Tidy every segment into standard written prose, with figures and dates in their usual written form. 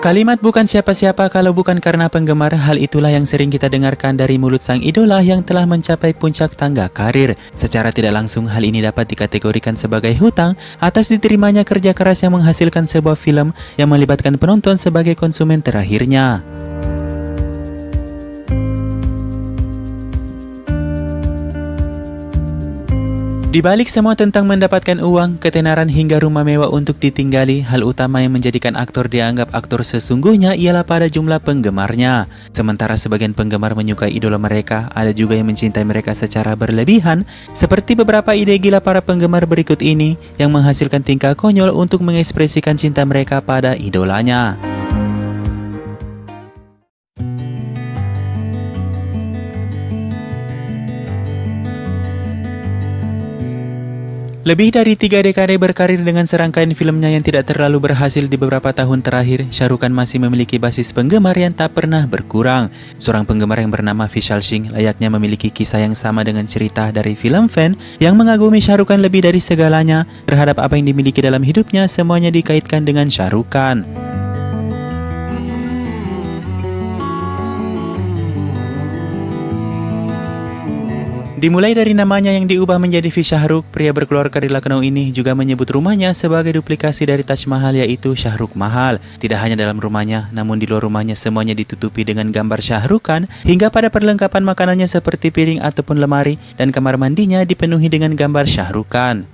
Kalimat bukan siapa-siapa kalau bukan karena penggemar, hal itulah yang sering kita dengarkan dari mulut sang idola yang telah mencapai puncak tangga karir. Secara tidak langsung, hal ini dapat dikategorikan sebagai hutang atas diterimanya kerja keras yang menghasilkan sebuah film yang melibatkan penonton sebagai konsumen terakhirnya. Di balik semua tentang mendapatkan uang, ketenaran hingga rumah mewah untuk ditinggali, hal utama yang menjadikan aktor dianggap aktor sesungguhnya ialah pada jumlah penggemarnya. Sementara sebagian penggemar menyukai idola mereka, ada juga yang mencintai mereka secara berlebihan, seperti beberapa ide gila para penggemar berikut ini yang menghasilkan tingkah konyol untuk mengekspresikan cinta mereka pada idolanya. Lebih dari 3 dekade berkarir dengan serangkaian filmnya yang tidak terlalu berhasil di beberapa tahun terakhir, Shah Rukh Khan masih memiliki basis penggemar yang tak pernah berkurang. Seorang penggemar yang bernama Vishal Singh layaknya memiliki kisah yang sama dengan cerita dari film fan yang mengagumi Shah Rukh Khan lebih dari segalanya. Terhadap apa yang dimiliki dalam hidupnya, semuanya dikaitkan dengan Shah Rukh Khan. Dimulai dari namanya yang diubah menjadi V Shah Rukh, pria berkeluarga di Lucknow ini juga menyebut rumahnya sebagai duplikasi dari Taj Mahal, yaitu Shah Rukh Mahal. Tidak hanya dalam rumahnya, namun di luar rumahnya semuanya ditutupi dengan gambar Shah Rukh Khan, hingga pada perlengkapan makanannya seperti piring ataupun lemari, dan kamar mandinya dipenuhi dengan gambar Shah Rukh Khan.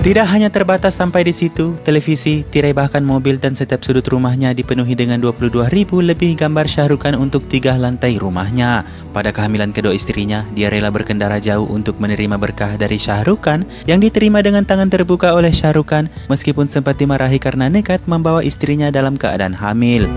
Tidak hanya terbatas sampai di situ, televisi, tirai bahkan mobil dan setiap sudut rumahnya dipenuhi dengan 22.000 lebih gambar Shah Rukh Khan untuk 3 lantai rumahnya. Pada kehamilan kedua istrinya, dia rela berkendara jauh untuk menerima berkah dari Shah Rukh Khan yang diterima dengan tangan terbuka oleh Shah Rukh Khan meskipun sempat dimarahi karena nekat membawa istrinya dalam keadaan hamil.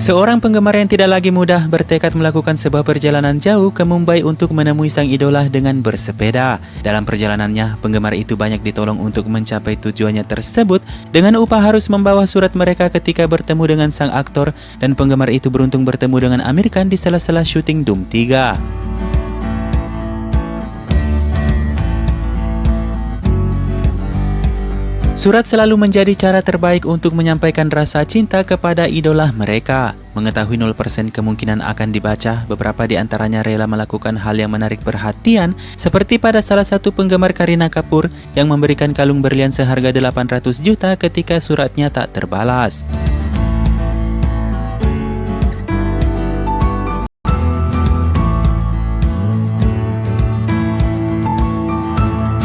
Seorang penggemar yang tidak lagi mudah bertekad melakukan sebuah perjalanan jauh ke Mumbai untuk menemui sang idola dengan bersepeda. Dalam perjalanannya, penggemar itu banyak ditolong untuk mencapai tujuannya tersebut dengan upah harus membawa surat mereka ketika bertemu dengan sang aktor, dan penggemar itu beruntung bertemu dengan Amir Khan di sela-sela syuting Dhoom 3. Surat selalu menjadi cara terbaik untuk menyampaikan rasa cinta kepada idola mereka. Mengetahui 0% kemungkinan akan dibaca, beberapa di antaranya rela melakukan hal yang menarik perhatian, seperti pada salah satu penggemar Kareena Kapoor yang memberikan kalung berlian seharga 800 juta ketika suratnya tak terbalas.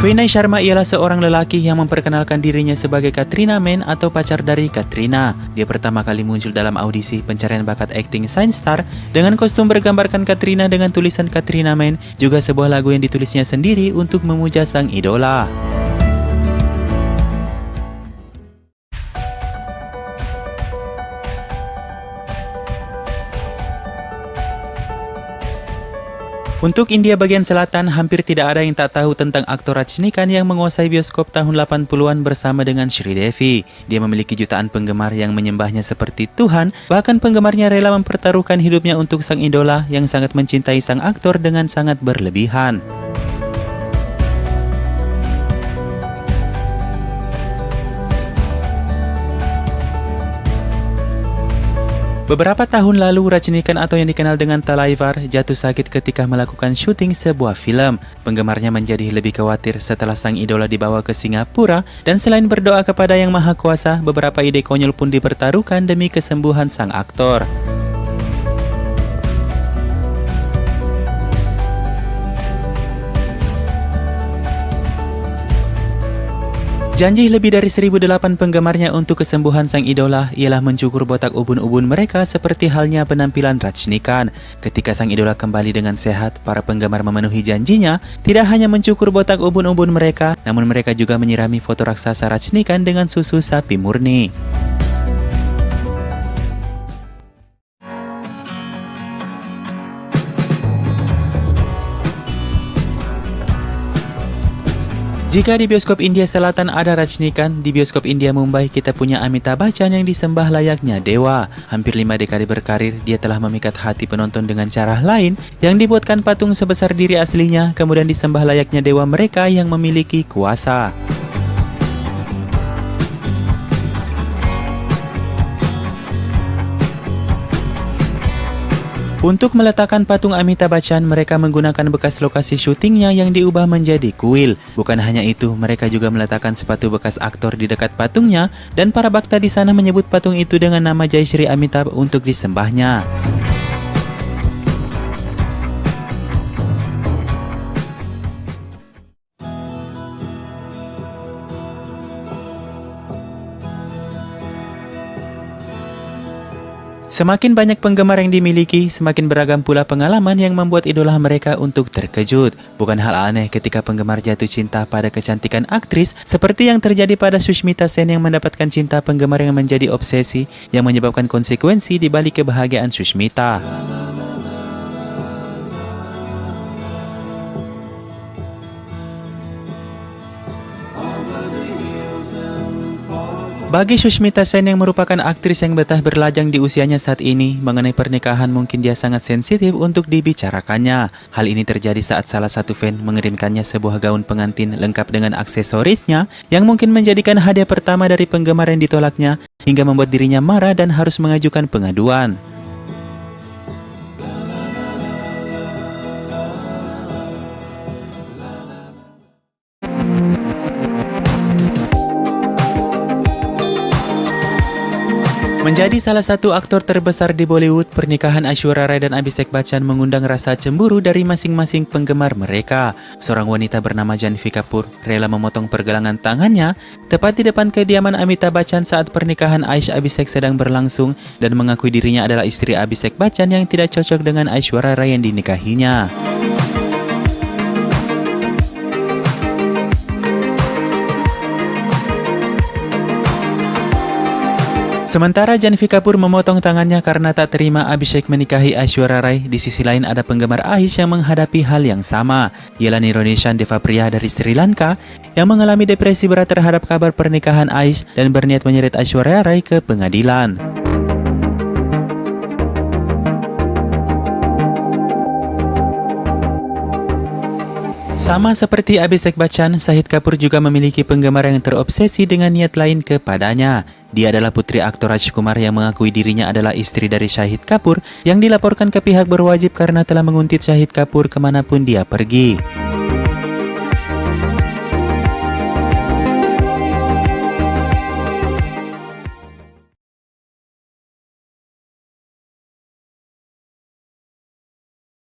Vinay Sharma ialah seorang lelaki yang memperkenalkan dirinya sebagai Katrina Man atau pacar dari Katrina. Dia pertama kali muncul dalam audisi pencarian bakat akting Shine Star dengan kostum bergambarkan Katrina dengan tulisan Katrina Man, juga sebuah lagu yang ditulisnya sendiri untuk memuja sang idola. Untuk India bagian selatan, hampir tidak ada yang tak tahu tentang aktor Rajinikanth yang menguasai bioskop tahun 80-an bersama dengan Sridevi. Dia memiliki jutaan penggemar yang menyembahnya seperti Tuhan, bahkan penggemarnya rela mempertaruhkan hidupnya untuk sang idola yang sangat mencintai sang aktor dengan sangat berlebihan. Beberapa tahun lalu, Rajinikanth atau yang dikenal dengan Talaivar jatuh sakit ketika melakukan syuting sebuah film. Penggemarnya menjadi lebih khawatir setelah sang idola dibawa ke Singapura, dan selain berdoa kepada Yang Maha Kuasa, beberapa ide konyol pun dipertaruhkan demi kesembuhan sang aktor. Janji lebih dari 1.008 penggemarnya untuk kesembuhan sang idola ialah mencukur botak ubun-ubun mereka seperti halnya penampilan Rajinikanth. Ketika sang idola kembali dengan sehat, para penggemar memenuhi janjinya, tidak hanya mencukur botak ubun-ubun mereka, namun mereka juga menyirami foto raksasa Rajinikanth dengan susu sapi murni. Jika di bioskop India Selatan ada Rajinikanth, di bioskop India Mumbai kita punya Amitabh Bachchan yang disembah layaknya dewa. Hampir 5 dekade berkarir, dia telah memikat hati penonton dengan cara lain yang dibuatkan patung sebesar diri aslinya, kemudian disembah layaknya dewa mereka yang memiliki kuasa. Untuk meletakkan patung Amitabh Bachchan, mereka menggunakan bekas lokasi syutingnya yang diubah menjadi kuil. Bukan hanya itu, mereka juga meletakkan sepatu bekas aktor di dekat patungnya, dan para bhakta di sana menyebut patung itu dengan nama Jai Shri Amitabh untuk disembahnya. Semakin banyak penggemar yang dimiliki, semakin beragam pula pengalaman yang membuat idola mereka untuk terkejut. Bukan hal aneh ketika penggemar jatuh cinta pada kecantikan aktris, seperti yang terjadi pada Sushmita Sen yang mendapatkan cinta penggemar yang menjadi obsesi, yang menyebabkan konsekuensi di balik kebahagiaan Sushmita. Bagi Sushmita Sen yang merupakan aktris yang betah berlajang di usianya saat ini, mengenai pernikahan mungkin dia sangat sensitif untuk dibicarakannya. Hal ini terjadi saat salah satu fan mengirimkannya sebuah gaun pengantin lengkap dengan aksesorisnya yang mungkin menjadikan hadiah pertama dari penggemar yang ditolaknya, hingga membuat dirinya marah dan harus mengajukan pengaduan. Menjadi salah satu aktor terbesar di Bollywood, pernikahan Aishwarya Rai dan Abhishek Bachchan mengundang rasa cemburu dari masing-masing penggemar mereka. Seorang wanita bernama Janhvi Kapoor rela memotong pergelangan tangannya tepat di depan kediaman Amitabh Bachchan saat pernikahan Aish Abhishek sedang berlangsung, dan mengakui dirinya adalah istri Abhishek Bachchan yang tidak cocok dengan Aishwarya Rai yang dinikahinya. Sementara Janhvi Kapoor memotong tangannya karena tak terima Abhishek menikahi Aishwarya Rai, di sisi lain ada penggemar Aish yang menghadapi hal yang sama. Ialah Nironishan Devapriya dari Sri Lanka yang mengalami depresi berat terhadap kabar pernikahan Aish dan berniat menyeret Aishwarya Rai ke pengadilan. Sama seperti Abhishek Bachchan, Shahid Kapoor juga memiliki penggemar yang terobsesi dengan niat lain kepadanya. Dia adalah putri aktor Rajkumar yang mengakui dirinya adalah istri dari Shahid Kapoor yang dilaporkan ke pihak berwajib karena telah menguntit Shahid Kapoor kemanapun dia pergi.